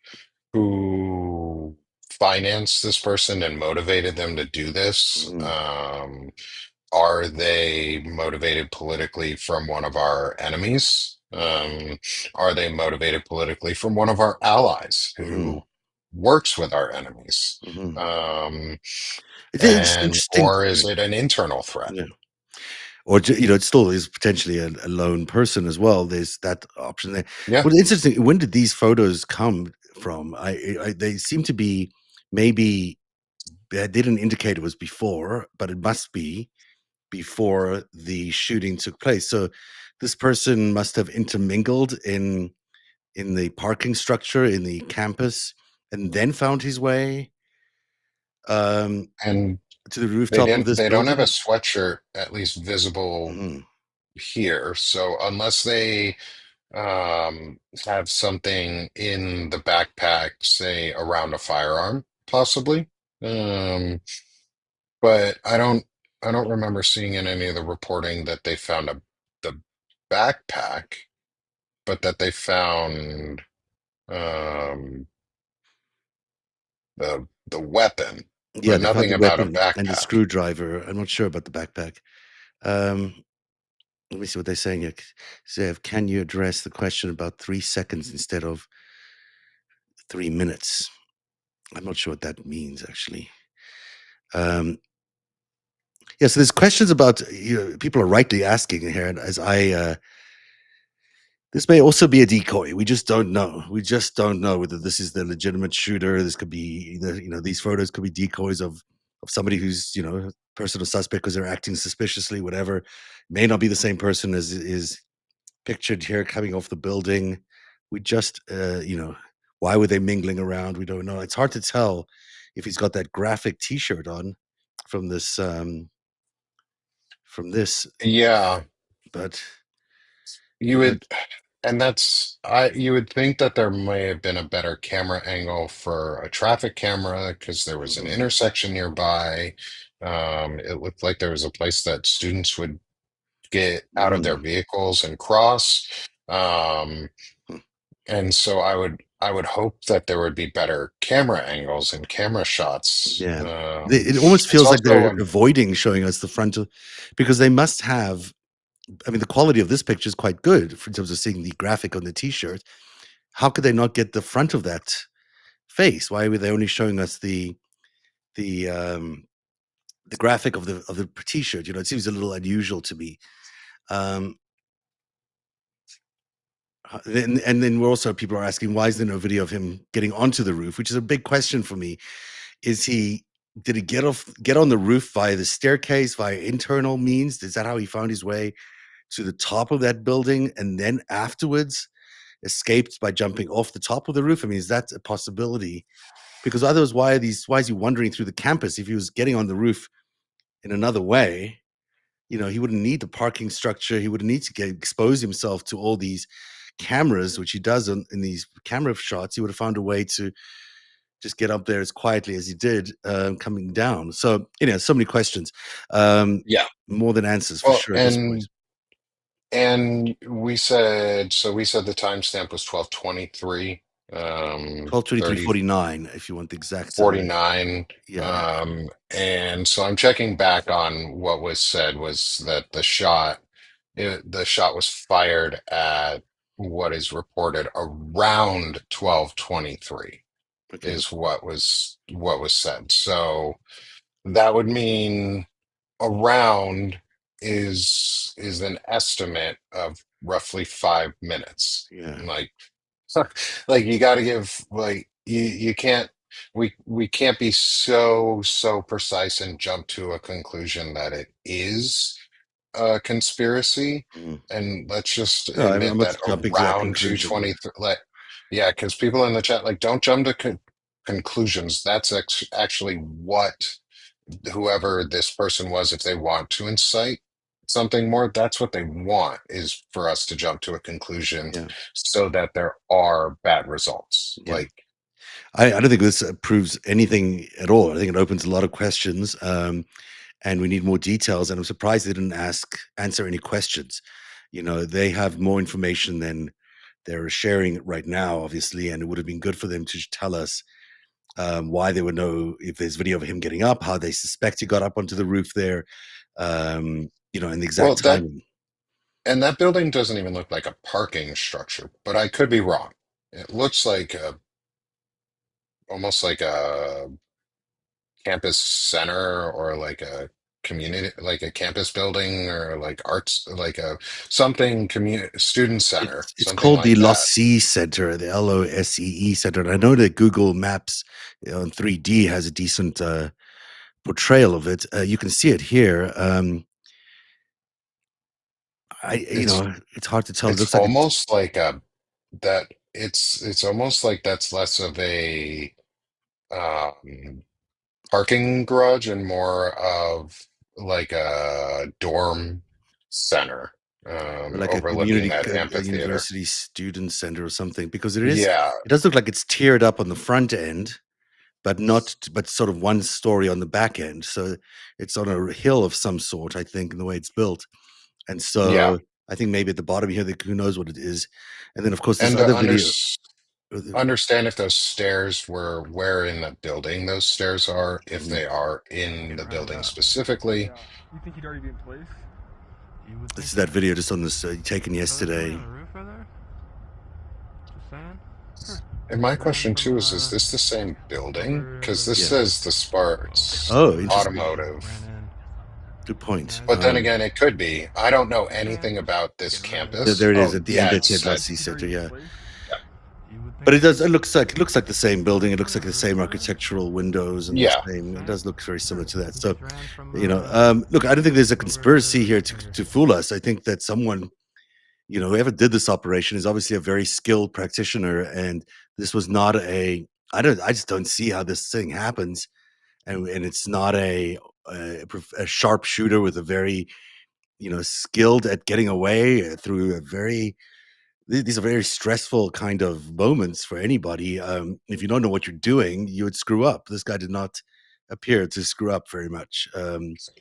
who financed this person and motivated them to do this. Mhm. Are they motivated politically from one of our enemies? Are they motivated politically from one of our allies Mhm. who works with our enemies? Mhm. Um, It's and interesting. or is it an internal threat? Yeah. Or it still is potentially a lone person as well. There's that option there. Yeah. Well, interesting. When did these photos come from? They seem to be maybe they didn't indicate it was before, but it must be before the shooting took place. So this person must have intermingled in the parking structure in the campus, and then found his way um, And to the rooftop of this they don't have a building. sweatshirt at least visible Mhm. here. So unless they have something in the backpack, say around a firearm, possibly. Um, but I don't remember seeing in any of the reporting that they found the backpack, but that they found um the weapon, Yeah, but they found nothing the about a weapon and the backpack. screwdriver. I'm not sure about the backpack. Um, Let me see what they're saying here. Zev, can you address the question about 3 seconds instead of 3 minutes? I'm not sure what that means, actually. Um, yeah, so there's questions about, people are rightly asking here, and this may also be a decoy. We just don't know. We just don't know whether this is the legitimate shooter. This could be either, these photos could be decoys of somebody who's, person or suspect because they're acting suspiciously, whatever. May not be the same person as is pictured here coming off the building. We just, why were they mingling around? We don't know. It's hard to tell if he's got that graphic T-shirt on from this, from this, Yeah, but you but would. And that's you would think that there may have been a better camera angle for a traffic camera because there was an Mhm. intersection nearby. It looked like there was a place that students would get out of their Mm. vehicles and cross. Um, Hmm. and so I would hope that there would be better camera angles and camera shots. Yeah. It almost It's feels like also they're avoiding showing us the front of, because they must have, I mean, the quality of this picture is quite good in terms of seeing the graphic on the T-shirt. How could they not get the front of that face? Why were they only showing us the um the graphic of the T-shirt? You know, it seems a little unusual to me. Um, and then we're also, people are asking, why is there no video of him getting onto the roof? Which is a big question for me. Is he Did he get on the roof via the staircase, via internal means? Is that how he found his way to the top of that building, and then afterwards escaped by jumping off the top of the roof? I mean, is that a possibility? Because otherwise, why is he wandering through the campus if he was getting on the roof in another way? You know, he wouldn't need the parking structure. He wouldn't need to expose himself to all these cameras, which he does in these camera shots. He would have found a way to just get up there as quietly as he did, coming down. So, you know, so many questions, yeah. more than answers for Well, sure at this point. and we said the timestamp was 12:23, 30 12:23:49, if you want the exact, 49. yeah, And so I'm checking back on what was said was that the shot was fired at what is reported around 12:23 okay, is what was said. So that would mean around is an estimate of roughly 5 minutes. yeah, Like like you got to give like you can't we can't be so precise and jump to a conclusion that it is a conspiracy. mhm. And let's just No, I'm admit not that jumping to that around conclusion, yeah, 223, like, yeah, because people in the chat like don't jump to conclusions. That's actually what whoever this person was, if they want to incite something more, that's what they want, is for us to jump to a conclusion yeah, so that there are bad results. yeah. Like, I don't think this proves anything at all. I think it opens a lot of questions, and we need more details, and I'm surprised they didn't answer any questions. You know, they have more information than they're sharing right now, obviously, and it would have been good for them to tell us, why there were no, if there's video of him getting up, how they suspect he got up onto the roof there, you know, and the well, exact timing. that building doesn't even look like a parking structure, but I could be wrong. It looks like almost like a campus center or like a community, like a campus building or like arts, like a something community student center, It's something called the like that. Lossee Center, the LOSEE Center, and I know that Google Maps on 3D has a decent, portrayal of it. You can see it here. You It's know, it's hard to tell. It it's looks like it's almost like a that it's almost like that's less of a um parking garage and more of like a dorm center like a overlooking community, that a amphitheater. university student center or something, because Yeah, it does look like it's tiered up on the front end, but not, but sort of one story on the back end. So it's on a hill of some sort, I think, in the way it's built. And yeah. so I think maybe at the bottom here, who knows what it is. And then, of course, this And other video. understand if those stairs were where in the building those stairs are, if Mhm. they are in the building specifically. You think he'd already be in place? You would This think is that that. video just on this, taken So there's somebody yesterday. on the roof right there? Just saying. Huh. And my Ran question from too is this the same building? over Because this Yeah. says the oh, Sparks Oh, interesting. Automotive. ran in. Good point. But then again, it could be. I don't know anything about this Get rid of campus. There it is Oh, at the end. yeah, It it said said, Lossee He's Center. already in Yeah. place. yeah. You would think But it that does. It looks like the same building. It looks like the same roof, architectural windows and the Yeah. same. It does look very similar to that. He So, just ran from you know, look, I don't think there's a conspiracy here to fool us. I think that someone, you know, whoever did this operation is obviously a very skilled practitioner, and this was not a. I just don't see how this thing happens, and it's not a sharpshooter with a very, you know, skilled at getting away, through a very these are very stressful kind of moments for anybody. If you don't know what you're doing, you would screw up. This guy did not appear to screw up very much.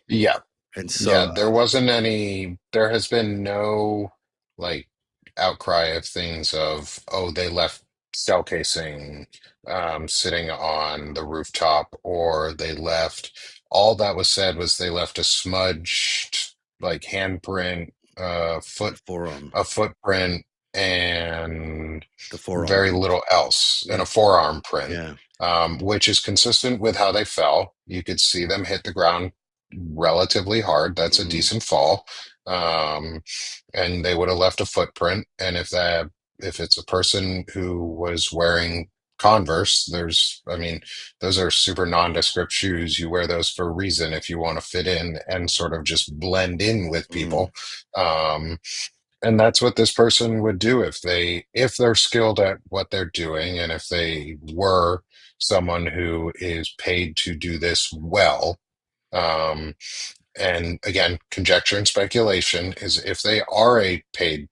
Yeah. And Yeah, so, there has been no like outcry of things of, oh, they left shell casing sitting on the rooftop, or they left, all that was said was they left a smudged like handprint, the forearm, a footprint, and the forearm very print. little else, and Yeah. a forearm print, Yeah. which is consistent with how they fell. You could see them hit the ground relatively hard. That's a Hmm. decent fall. Um, and they would have left a footprint. And if it's a person who was wearing Converse, I mean, those are super nondescript shoes. You wear those for a reason if you want to fit in and sort of just blend in with Hmm. people. Um, and that's what this person would do if they're skilled at what they're doing, and if they were someone who is paid to do this well. Um, and again, conjecture and speculation is if they are a paid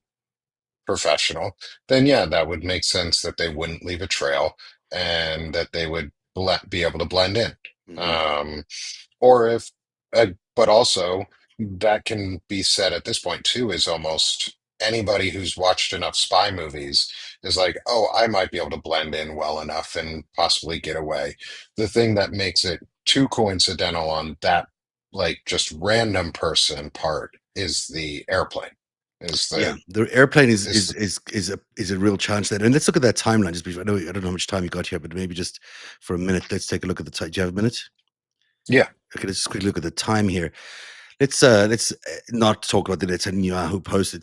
professional, then yeah, that would make sense that they wouldn't leave a trail and that they would be able to blend in. Hmm. Um, or if, but also that can be said at this point too, is almost anybody who's watched enough spy movies is like, oh, I might be able to blend in well enough and possibly get away. The thing that makes it too coincidental on that, like just random person part, is the airplane. Is Yeah, the the airplane is is a real challenge there. And let's look at that timeline just before. I don't know how much time you got here, but maybe just for a minute, let's take a look at the time. Do you have a minute? Yeah. Okay, let's just quickly look at the time here. Let's not talk about the Netanyahu post.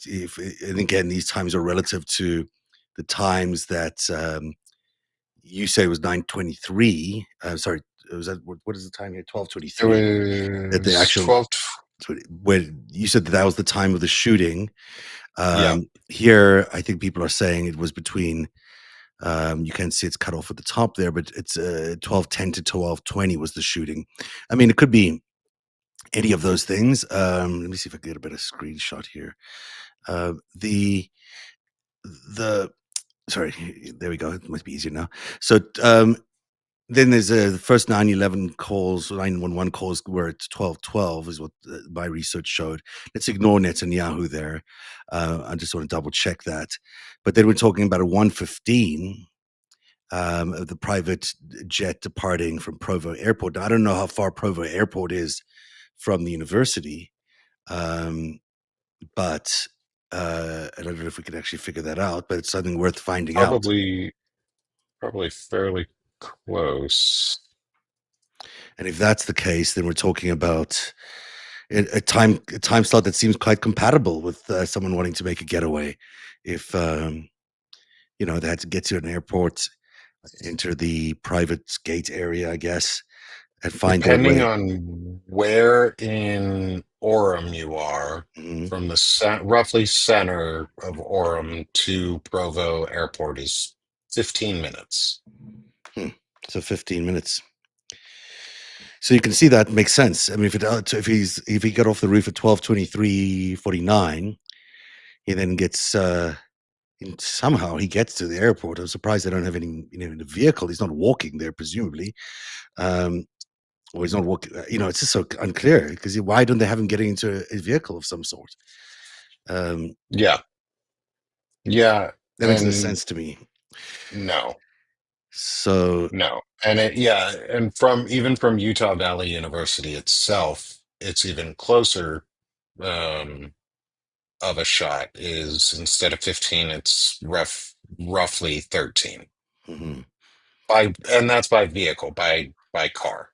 And again, these times are relative to the times that you say was 9:23. Sorry, was that what is the time here? It 12:23. That the was actual 12. when you said that was the time of the shooting. Yeah. Here, I think people are saying it was between. You can see it's cut off at the top there, but it's 12:10 to 12:20 was the shooting. I mean, it could be any of those things. Let me see if I can get a better screenshot here. The the sorry, there we go. It must be easier now. So then there's the first 911 calls, 911 calls were at 12:12 is what my research showed. Let's ignore Netanyahu there. I just want to double check that. But then we're talking about a 1:15 of the private jet departing from Provo Airport. Now, I don't know how far Provo Airport is from the university, um, but I don't know if we can actually figure that out, but it's something worth finding out. Probably fairly close. And if that's the case, then we're talking about a time slot that seems quite compatible with someone wanting to make a getaway. If they had to get to an airport, enter the private gate area, I guess, and find their Depending way. on where in Orem you are, Mhm. from the roughly center of Orem to Provo Airport is 15 minutes. Hmm. So 15 minutes. So you can see that makes sense. I mean, if he got off the roof at 12:23:49, he then gets and somehow he gets to the airport. I'm surprised they don't have any, in the vehicle. He's not walking there, presumably, um, or he's not walking. It's just so unclear because why don't they have him getting into a vehicle of some sort? Um, Yeah. Yeah. that makes no And sense to me. no, So no. And yeah. And even from Utah Valley University itself, it's even closer. Um, of a shot is, instead of 15, it's roughly 13 mhm. and that's by vehicle, by car.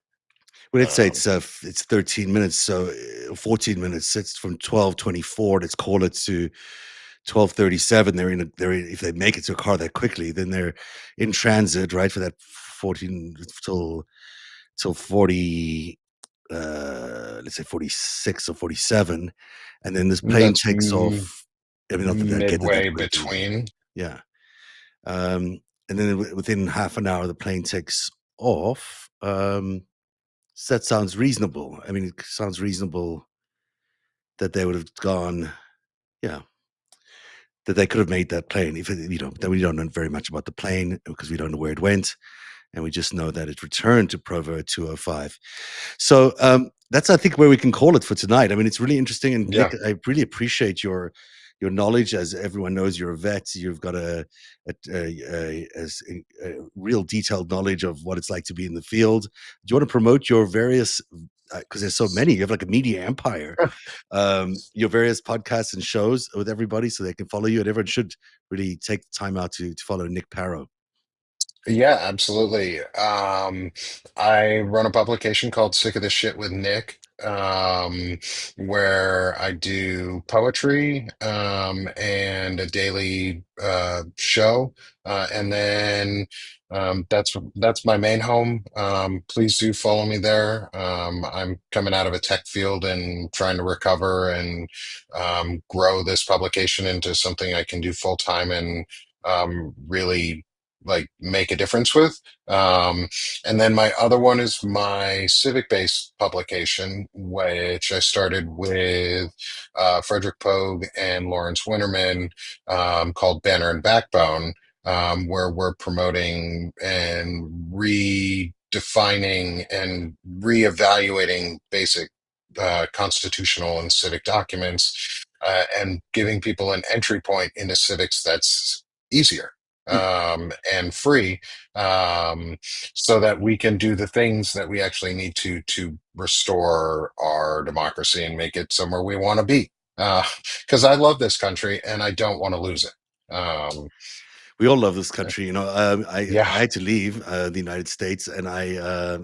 Well, let's say um it's 13 minutes, so 14 minutes. It's from 12:24. Let's call it to 12:37. If they make it to a car that quickly, then they're in transit, right, for that 14 till 40, let's say 46 or 47, and then this plane that's takes off. I mean, not that they'll get there that midway quickly. between. Yeah. Um, and then within half an hour, the plane takes off. So that sounds reasonable. I mean, it sounds reasonable that they would have gone, yeah. that they could have made that plane. If that we don't know very much about the plane because we don't know where it went, and we just know that it returned to Provo 205. So that's, I think, where we can call it for tonight. I mean, it's really interesting, and Yeah. Nick, I really appreciate your knowledge. As everyone knows, you're a vet. You've got a real detailed knowledge of what it's like to be in the field. Do you want to promote your various? Because there's so many, you have like a media empire. Your various podcasts and shows with everybody, so they can follow you. And everyone should really take the time out to follow Nick Paro. Yeah, absolutely. I run a publication called Sick of This Shit with Nick, where I do poetry, and a daily show. And then that's my main home. Please do follow me there. I'm coming out of a tech field and trying to recover and grow this publication into something I can do full time and really like make a difference with. And then my other one is my civic-based publication, which I started with Frederick Pogue and Lawrence Winterman, called Banner and Backbone, where we're promoting and redefining and reevaluating basic constitutional and civic documents, and giving people an entry point into civics that's easier and free, so that we can do the things that we actually need to restore our democracy and make it somewhere we want to be. Because I love this country and I don't want to lose it. We all love this country, I Yeah, had to leave the United States, and I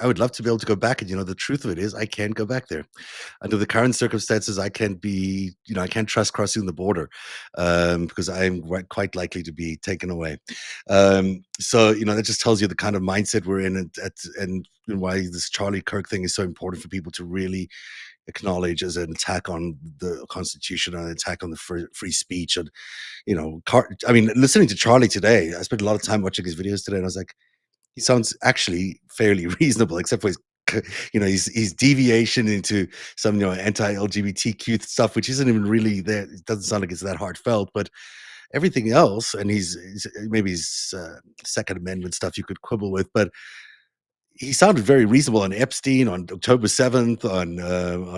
would love to be able to go back. And the truth of it is, I can't go back there under the current circumstances. I can't be, I can't trust crossing the border because I'm quite likely to be taken away. So that just tells you the kind of mindset we're in, and why this Charlie Kirk thing is so important for people to really acknowledge as an attack on the Constitution, an attack on the free speech. And listening to Charlie today, I spent a lot of time watching his videos today, and I was like, he sounds actually fairly reasonable, except for his his deviation into some anti-LGBTQ stuff, which isn't even really there. It doesn't sound like it's that heartfelt, but everything else, and maybe his Second Amendment stuff you could quibble with, but he sounded very reasonable on Epstein, on October 7th, on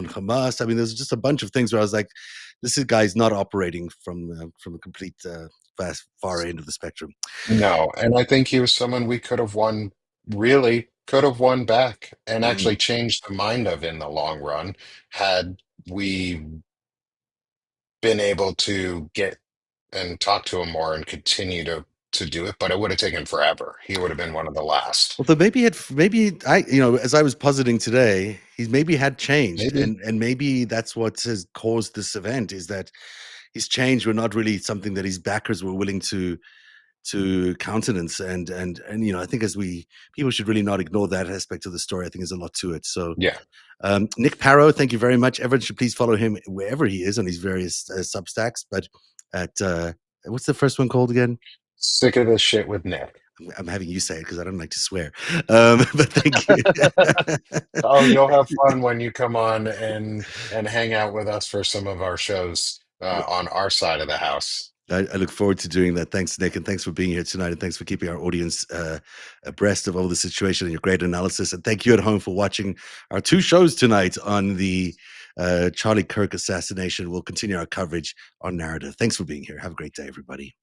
Hamas. I mean, there's just a bunch of things where I was like, this guy's not operating from a complete far end of the spectrum. no. And I think he was someone we could have won, really could have won back and actually changed the mind of in the long run had we been able to get and talk to him more and continue to do it, but it would have taken forever. He would have been one of the last. Although maybe as I was positing today, he's maybe had changed, Maybe. and maybe that's what has caused this event, is that his change were not really something that his backers were willing to countenance, and I think people should really not ignore that aspect of the story. I think there's a lot to it. So Yeah. Nick Paro, thank you very much. Everyone should please follow him wherever he is on his various Substacks. But at what's the first one called again? Sick of this shit with Nick. I'm having you say it because I don't like to swear. But thank you. Oh, you'll have fun when you come on and hang out with us for some of our shows on our side of the house. I look forward to doing that. Thanks, Nick, and thanks for being here tonight, and thanks for keeping our audience abreast of all the situation and your great analysis. And thank you at home for watching our two shows tonight on the Charlie Kirk assassination. We'll continue our coverage on Narrative. Thanks for being here. Have a great day, everybody.